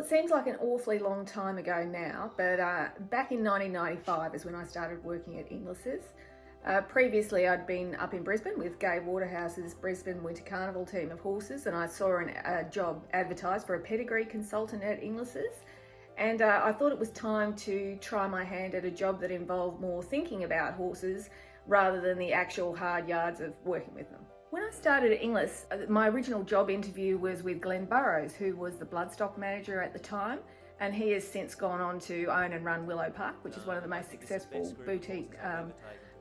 it seems like an awfully long time ago now, but back in 1995 is when I started working at INGLIS's. Previously, I'd been up in Brisbane with Gay Waterhouse's Brisbane Winter Carnival team of horses, and I saw a job advertised for a pedigree consultant at INGLIS's. And I thought it was time to try my hand at a job that involved more thinking about horses rather than the actual hard yards of working with them. When I started at INGLIS, my original job interview was with Glenn Burrows, who was the bloodstock manager at the time, and he has since gone on to own and run Willow Park, which is one of the most successful boutique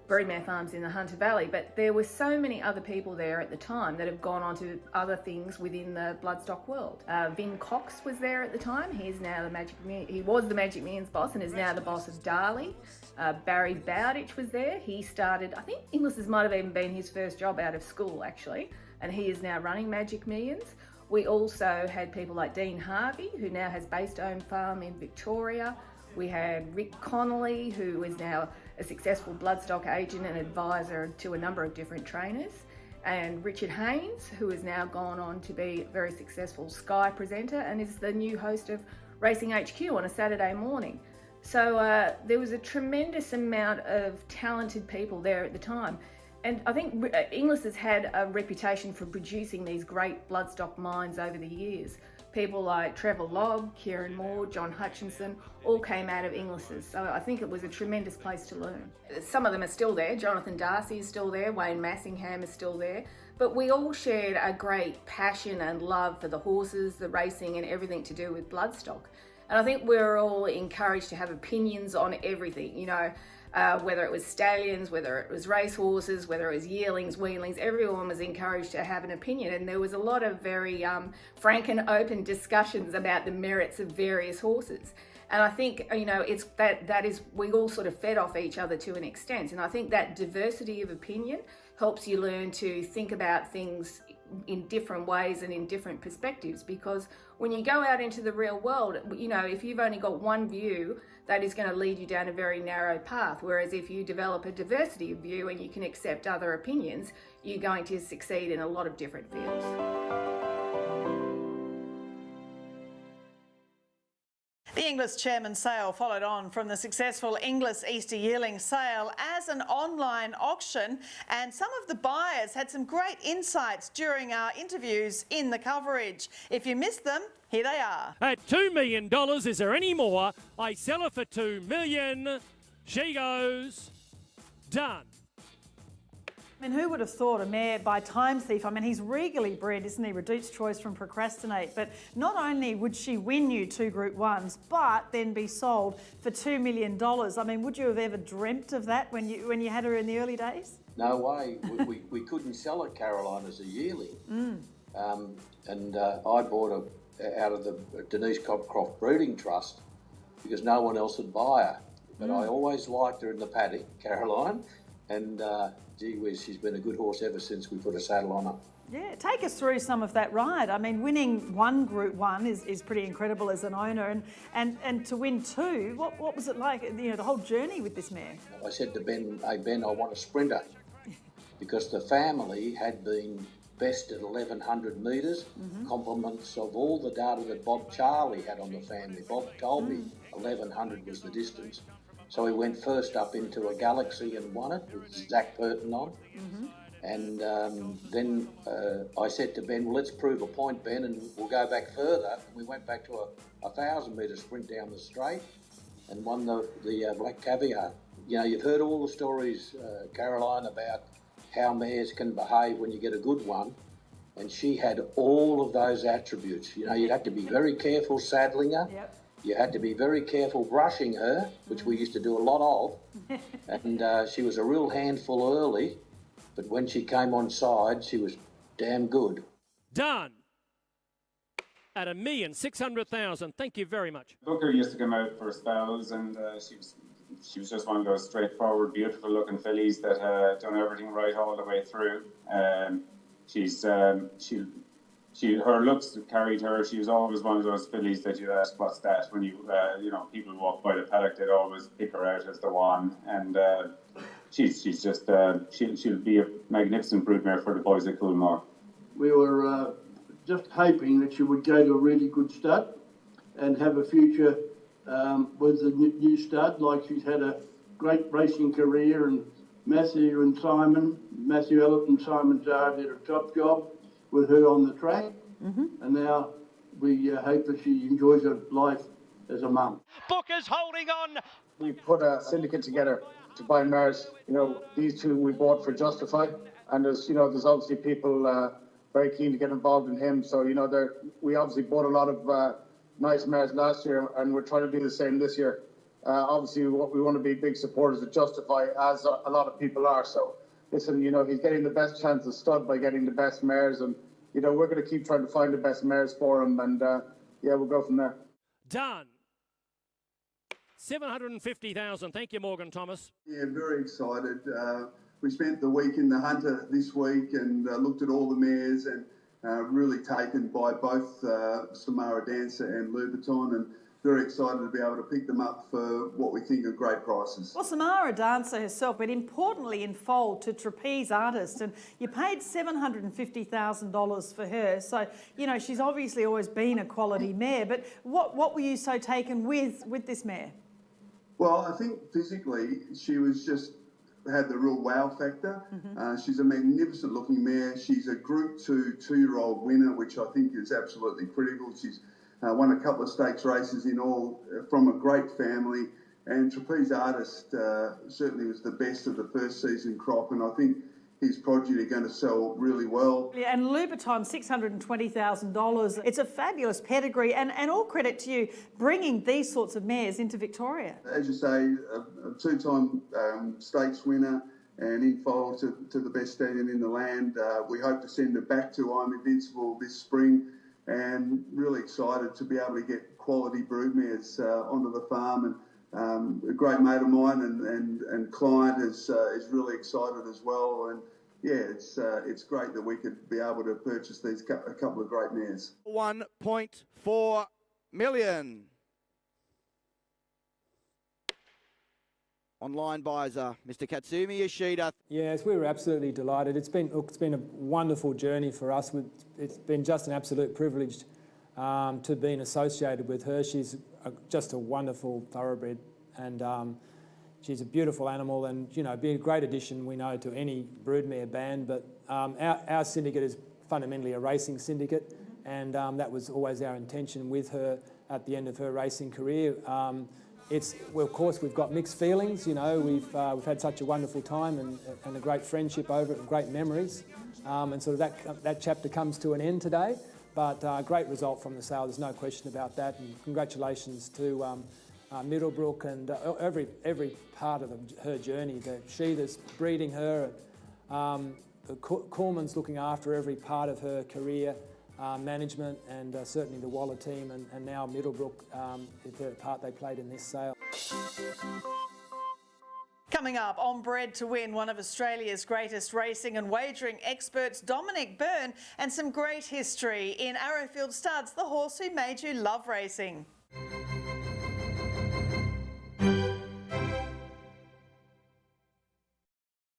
breed mare farms in the Hunter Valley. But there were so many other people there at the time that have gone on to other things within the bloodstock world. Vin Cox was there at the time. He was the Magic Millions boss and is now the boss of Darley. Barry Bowditch was there. He started, I think Inglis's might have even been his first job out of school actually, and he is now running Magic Millions. We also had people like Dean Harvey, who now has Baystone Farm in Victoria. We had Rick Connolly, who is now a successful bloodstock agent and advisor to a number of different trainers. And Richard Haynes, who has now gone on to be a very successful Sky presenter and is the new host of Racing HQ on a Saturday morning. So there was a tremendous amount of talented people there at the time. And I think Inglis has had a reputation for producing these great bloodstock minds over the years. People like Trevor Lobb, Kieran Moore, John Hutchinson, all came out of Inglis's. So I think it was a tremendous place to learn. Some of them are still there. Jonathan Darcy is still there. Wayne Massingham is still there. But we all shared a great passion and love for the horses, the racing and everything to do with bloodstock. And I think we're all encouraged to have opinions on everything, you know, whether it was stallions, whether it was racehorses, whether it was yearlings, weanlings, everyone was encouraged to have an opinion. And there was a lot of very frank and open discussions about the merits of various horses. And I think, you know, it's that is, we all sort of fed off each other to an extent. And I think that diversity of opinion helps you learn to think about things in different ways and in different perspectives, because when you go out into the real world, you know, if you've only got one view, that is going to lead you down a very narrow path. Whereas if you develop a diversity of view and you can accept other opinions, you're going to succeed in a lot of different fields. The Inglis Chairman sale followed on from the successful Inglis Easter Yearling sale as an online auction, and some of the buyers had some great insights during our interviews in the coverage. If you missed them, here they are. At $2 million, is there any more? I sell her for $2 million. She goes, done. I mean, who would have thought a mare by Time Thief? I mean, he's regally bred, isn't he? Reduced choice from Procrastinate. But not only would she win you 2 Group 1s, but then be sold for $2 million. I mean, would you have ever dreamt of that when you had her in the early days? No way. we couldn't sell her, Caroline, as a yearling. I bought her out of the Denise Cobcroft Breeding Trust because no one else would buy her. But I always liked her in the paddock, Caroline, and gee whiz, she's been a good horse ever since we put a saddle on her. Yeah, take us through some of that ride. I mean, winning 1 Group 1 is pretty incredible as an owner, and to win 2, what was it like, you know, the whole journey with this mare? I said to Ben, hey Ben, I want a sprinter, because the family had been best at 1100 metres, compliments of all the data that Bob Charlie had on the family. Bob told me 1100 was the distance. So he went first up into a Galaxy and won it with Zach Burton on. And then I said to Ben, well, let's prove a point, Ben, and we'll go back further. And we went back to a 1,000 metre sprint down the straight and won the Black Caviar. You know, you've heard all the stories, Caroline, about how mares can behave when you get a good one. And she had all of those attributes. You know, you'd have to be very careful saddling her. Yep. You had to be very careful brushing her, which we used to do a lot of, and she was a real handful early, but when she came on side, she was damn good. Done. At $1,600,000. Thank you very much. Booker used to come out for spells, and she was just one of those straightforward, beautiful-looking fillies that done everything right all the way through. Her looks carried her. She was always one of those fillies that you ask, what's that? When you people walk by the paddock, they'd always pick her out as the one. And she's just, she'll be a magnificent broodmare for the boys at Coolmore. We were just hoping that she would go to a really good stud. and have a future with the new stud. Like, she's had a great racing career, and Matthew Ellett and Simon Zard did a top job with her on the track, and now we hope that she enjoys her life as a mum. Booker's holding on. We put a syndicate together to buy mares. These two we bought for Justify, and there's obviously people very keen to get involved in him. So we obviously bought a lot of nice mares last year, and we're trying to do the same this year. Obviously, we want to be big supporters of Justify, as a lot of people are. So listen, he's getting the best chance of stud by getting the best mares, and we're going to keep trying to find the best mares for him, and we'll go from there. Done. 750,000. Thank you, Morgan Thomas. Yeah, very excited. We spent the week in the Hunter this week and looked at all the mares, and really taken by both Samara Dancer and Louboutin, and very excited to be able to pick them up for what we think are great prices. Well, Samara Dancer herself, but importantly in foal to Trapeze Artist, and you paid $750,000 for her. So, she's obviously always been a quality mare, but what were you so taken with this mare? Well, I think physically she was just had the real wow factor. She's a magnificent looking mare. She's a Group 2 two-year-old winner, which I think is absolutely critical. She's won a couple of stakes races in all from a great family, and Trapeze Artist certainly was the best of the first season crop, and I think his progeny are going to sell really well. Yeah, and Louboutin, $620,000. It's a fabulous pedigree, and all credit to you bringing these sorts of mares into Victoria. As you say, a two-time stakes winner and in foal to the best stallion in the land. We hope to send her back to I'm Invincible this spring, and really excited to be able to get quality broodmares onto the farm. And a great mate of mine and client is really excited as well. And yeah, it's great that we could be able to purchase a couple of great mares. 1.4 million. Online buys are Mr. Katsumi Yoshida. Yes, we were absolutely delighted. It's been a wonderful journey for us. It's been just an absolute privilege to be associated with her. She's just a wonderful thoroughbred, and she's a beautiful animal, and be a great addition, we know, to any broodmare band. But our syndicate is fundamentally a racing syndicate, and that was always our intention with her at the end of her racing career. Of course, we've got mixed feelings. We've had such a wonderful time and a great friendship over it, and great memories, and sort of that chapter comes to an end today. But great result from the sale, there's no question about that, and congratulations to Middlebrook and every part of her journey. The Sheeters breeding her, the Coleman's looking after every part of her career, management, and certainly the Waller team, and now Middlebrook, the part they played in this sale. Coming up on Bred to Win, one of Australia's greatest racing and wagering experts, Dominic Byrne, and some great history in Arrowfield Studs, the horse who made you love racing.